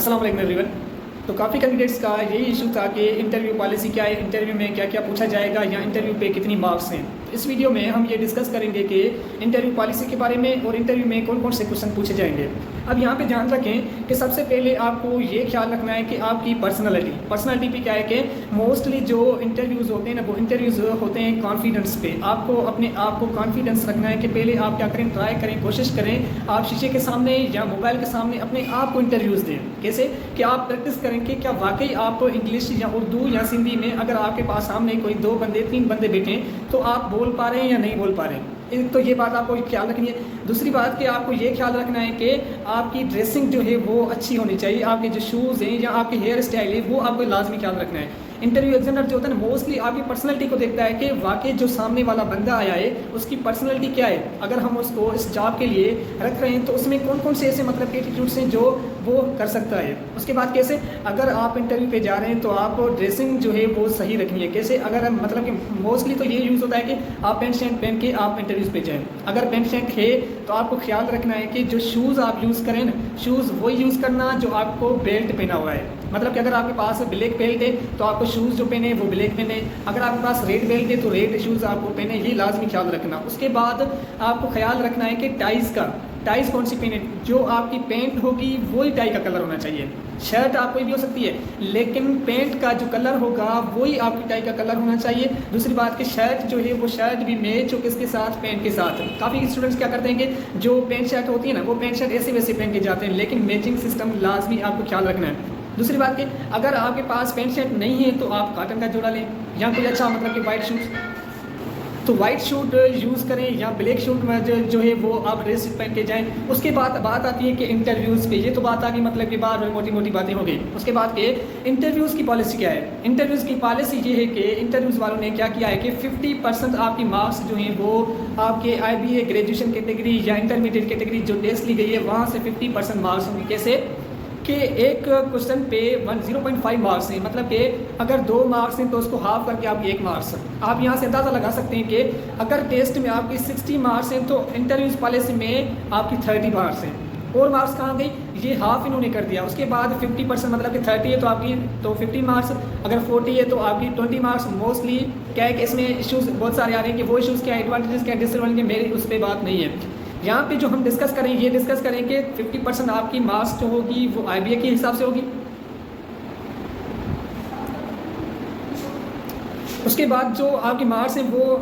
अस्सलाम वालेकुम एवरीवन। तो काफ़ी कैंडिडेट्स का यही इशू था कि इंटरव्यू पॉलिसी क्या है, इंटरव्यू में क्या क्या पूछा जाएगा या इंटरव्यू पे कितनी मार्क्स हैं। तो इस वीडियो में हम ये डिस्कस करेंगे कि इंटरव्यू पॉलिसी के बारे में और इंटरव्यू में कौन कौन से क्वेश्चन पूछे जाएंगे। अब यहाँ पे ध्यान रखें कि सबसे पहले आपको ये ख्याल रखना है कि आपकी पर्सनैलिटी पे क्या है कि मोस्टली जो इंटरव्यूज़ होते हैं ना, वो इंटरव्यूज़ होते हैं कॉन्फिडेंस पे। आपको अपने आप को कॉन्फिडेंस रखना है कि पहले आप क्या करें, ट्राई करें, कोशिश करें आप शीशे के सामने या मोबाइल के सामने अपने आप को इंटरव्यूज़ दें। कैसे कि आप प्रैक्टिस करें कि क्या वाकई आप इंग्लिश या उर्दू या सिंधी में अगर आपके पास सामने कोई 2 बंदे 3 बंदे बैठे तो आप बोल पा रहे हैं या नहीं बोल पा रहे हैं। तो ये बात आपको ख्याल रखनी है। दूसरी बात कि आपको ये ख्याल रखना है कि आपकी ड्रेसिंग जो है वो अच्छी होनी चाहिए। आपके जो शूज़ हैं या आपकी हेयर स्टाइल है वो आपको लाजमी ख्याल रखना है। इंटरव्यू एग्जामिनर जो होता है ना, मोस्टली आपकी पर्सनैलिटी को देखता है कि वाकई जो सामने वाला बंदा आया है उसकी पर्सनैलिटी क्या है। अगर हम उसको इस जॉब के लिए रख रहे हैं तो उसमें कौन कौन से ऐसे मतलब एटीट्यूड्स हैं जो वो कर सकता है। उसके बाद कैसे अगर आप इंटरव्यू पे जा रहे हैं तो आप ड्रेसिंग जो है वो सही रखनी है। कैसे अगर मतलब कि मोस्टली तो ये यूज़ होता है कि आप पेंट शर्ट पहन के आप इंटरव्यूज़ पे जाएँ। अगर पेंट शर्ट है तो आपको ख्याल रखना है कि जो शूज़ आप यूज़ करें ना, शूज़ वही यूज़ करना जो आपको बेल्ट पहना हुआ है। मतलब कि अगर आपके पास ब्लैक बेल्ट है तो आपको शूज़ जो पहने वो ब्लैक पहने। अगर आपके पास रेड बेल्ट है तो रेड शूज़ आपको पहने, ये लाजमी ख्याल रखना। उसके बाद आपको ख्याल रखना है कि टाइज़ कौन सी पहने। जो आपकी पेंट होगी वही टाई का कलर होना चाहिए। शर्ट आप कोई भी हो सकती है लेकिन पेंट का जो कलर होगा वही आपकी टाई का कलर होना चाहिए। दूसरी बात कि शर्ट जो है वो शर्ट भी मैच हो किसके साथ, पेंट के साथ। काफ़ी स्टूडेंट्स क्या करते हैं कि जो पेंट शर्ट होती है ना वो पेंट शर्ट ऐसे वैसे पहन के जाते हैं, लेकिन मैचिंग सिस्टम लाजमी आपको ख्याल रखना है। दूसरी बात कि अगर आपके पास पेंट शर्ट नहीं है तो आप कॉटन का जोड़ा लें या कोई अच्छा मतलब कि वाइट शूज़, तो वाइट शूट यूज़ करें या ब्लैक शूट में जो है वो आप ड्रेस पहन के जाएं। उसके बाद बात आती है कि इंटरव्यूज़ पे, ये तो बात आ गई मतलब कि बार मोटी मोटी बातें हो गई। उसके बाद के इंटरव्यूज़ की पॉलिसी क्या है। इंटरव्यूज़ की पॉलिसी ये है कि इंटरव्यूज़ वालों ने क्या किया है कि 50% आपकी मार्क्स जो हैं वो आपके IBA ग्रेजुएशन कैटेगरी या इंटरमीडिएट कैटेगरी जो टेस्ट ली गई है वहाँ से 50% मार्क्स होंगे। कैसे कि एक क्वेश्चन पे 0.5 मार्क्स हैं, मतलब कि अगर 2 मार्क्स हैं तो उसको हाफ करके आप 1 मार्क्स। आप यहाँ से अंदाज़ा लगा सकते हैं कि अगर टेस्ट में आपकी 60 मार्क्स हैं तो इंटरव्यूज़ पॉलिसी में आपकी 30 मार्क्स हैं। और मार्क्स कहाँ गई, ये हाफ इन्होंने कर दिया। उसके बाद 50% मतलब कि 30 है तो आपकी तो 50 मार्क्स, अगर 40 है तो आपकी 20 मार्क्स। मोस्टली क्या है कि इसमें इशूज़ बहुत सारे आ रहे हैं कि वो इशूज़ क्या है, एडवांटेजेस क्या है, डिसएडवांटेज, मेरी उस पर बात नहीं है। यहाँ पे जो हम डिस्कस करें ये डिस्कस करें कि 50% आपकी मार्क्स जो होगी वो IBA के हिसाब से होगी। उसके बाद जो आपकी मार्क्स हैं वो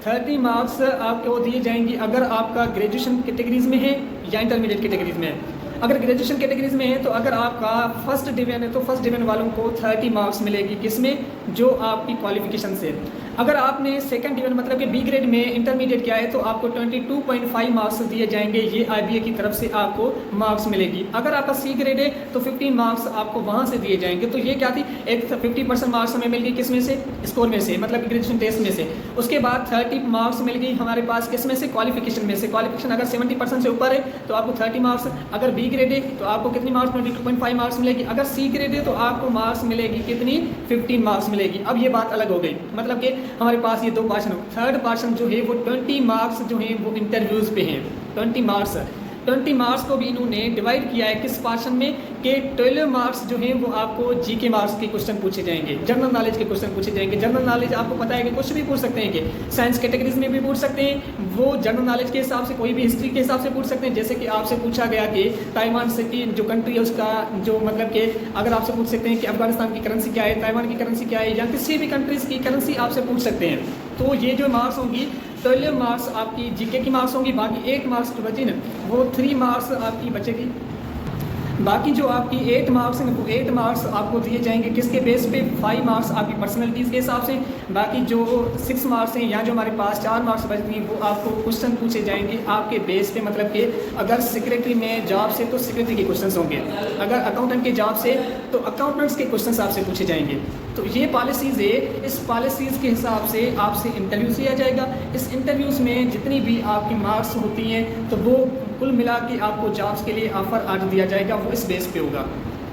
30 मार्क्स आपको दिए जाएंगी अगर आपका ग्रेजुएशन कैटेगरीज में है या इंटरमीडिएट कैटेगरीज में है। अगर ग्रेजुएशन कैटेगरीज में है तो अगर आपका फर्स्ट डिवीजन है तो फर्स्ट डिवीजन वालों को 30 मार्क्स मिलेगी, किसमें, जो आपकी क्वालिफिकेशन से। अगर आपने सेकंड डिवीजन मतलब कि B ग्रेड में इंटरमीडिएट किया है तो आपको 22.5 मार्क्स दिए जाएंगे, ये IBA की तरफ से आपको मार्क्स मिलेगी। अगर आपका C ग्रेड है तो 15 मार्क्स आपको वहाँ से दिए जाएंगे। तो ये क्या थी, एक 50% मार्क्स हमें मिल गई किस में से, स्कोर में से, मतलब ग्रेजुएशन टेस्ट में से। उसके बाद 30 मार्क्स मिल गई हमारे पास किस में से, क्वालिफिकेशन में से। क्वालिफिकेशन अगर 70% से ऊपर है तो आपको 30 मार्क्स। अगर B ग्रेड है तो आपको कितनी मार्क्स, 22.5 मार्क्स मिलेगी। अगर C ग्रेड है तो आपको मार्क्स मिलेगी कितनी, 15 मार्क्स मिलेगी। अब ये बात अलग हो गई, मतलब कि हमारे पास ये 2 पार्शन हो। थर्ड पार्शन जो है वो 20 मार्क्स जो हैं वो इंटरव्यूज़ पे हैं। 20 मार्क्स को भी इन्होंने डिवाइड किया है किस पार्शन में कि 12 मार्क्स जो हैं वो आपको GK मार्क्स के क्वेश्चन पूछे जाएंगे, जनरल नॉलेज के क्वेश्चन पूछे जाएंगे। जनरल नॉलेज आपको पता है कि कुछ भी पूछ सकते हैं, कि साइंस कैटेगरीज में भी पूछ सकते हैं, वो जनरल नॉलेज के हिसाब से, कोई भी हिस्ट्री के हिसाब से पूछ सकते हैं। जैसे कि आपसे पूछा गया कि ताइवान सिटी जो कंट्री है उसका जो मतलब कि अगर आपसे पूछ सकते हैं कि अफगानिस्तान की करेंसी क्या है, ताइवान की करेंसी क्या है, या किसी भी कंट्रीज़ की करेंसी आपसे पूछ सकते हैं। तो ये जो मार्क्स होंगी 12 मार्क्स आपकी GK की मार्क्स होंगी। बाकी 8 मार्क्स जो बची ना वो 3 मार्क्स आपकी बचेगी। बाकी जो आपकी 8 मार्क्स हैं वो 8 मार्क्स आपको दिए जाएंगे किसके बेस पे, 5 मार्क्स आपकी पर्सनैलिटीज़ के हिसाब से। बाकी जो 6 मार्क्स हैं या जो हमारे पास 4 मार्क्स बचती हैं वो आपको क्वेश्चन पूछे जाएंगे आपके बेस पे। मतलब कि अगर सेक्रेटरी में जॉब से तो सेक्रेटरी के क्वेश्चन होंगे, अगर अकाउंटेंट के जॉब से तो अकाउंटेंट्स के क्वेश्चन आपसे पूछे जाएंगे। तो ये पॉलिसीज़ है, इस पॉलिसीज़ के हिसाब से आपसे इंटरव्यूज़ लिया जाएगा। इस इंटरव्यूज़ में जितनी भी आपकी मार्क्स होती हैं तो वो कुल मिला के आपको जॉब्स के लिए ऑफ़र ऑर्डर दिया जाएगा, वो इस बेस पे होगा।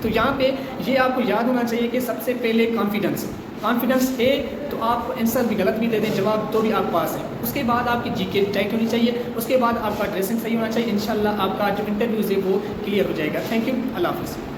तो यहाँ पे ये आपको याद होना चाहिए कि सबसे पहले कॉन्फिडेंस है तो आप आंसर भी गलत भी दे दें, जवाब तो भी आप पास हैं। उसके बाद आपकी GK टाइट होनी चाहिए, उसके बाद आपका ड्रेसिंग सही होना चाहिए। इंशाल्लाह आपका जो इंटरव्यूज़ है वो क्लियर हो जाएगा। थैंक यू, अल्लाह हाफ़िज़।